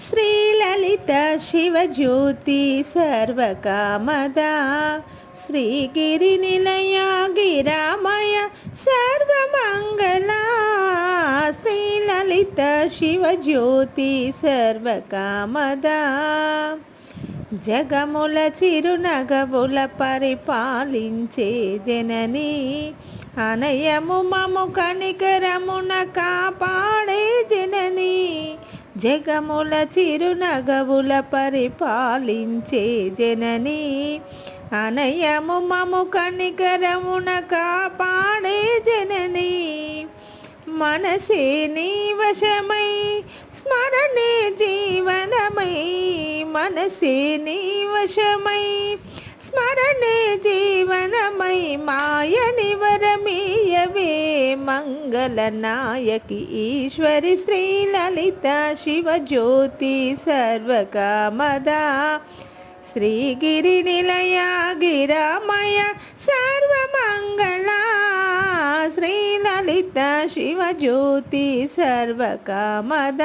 శ్రీలలిత శివజ్యోతి సర్వకామదా శ్రీగిరి నిలయ గిరామయ సర్వమంగళా శ్రీలలిత శివజ్యోతి సర్వకామదా జగముల చిరునగవుల పరిపాలించే జనని అనయము మము కనికరమున కాపాడే జనని జగముల చిరునగవుల పరిపాలించే జనని అనయము మము కనికరమున కాపాడే జనని మనసే నీ వశమై స్మరణే జీవనమై మనసే నీ వశమై స్మరణే జీవనమై మాయని వరమీయవే మంగళనాయకి ఈశ్వరి శ్రీలలిత శివజ్యోతి సర్వకామదా శ్రీగిరి నిలయ గిరామయ సర్వమంగళా శ్రీలలిత శివజ్యోతి సర్వకామదా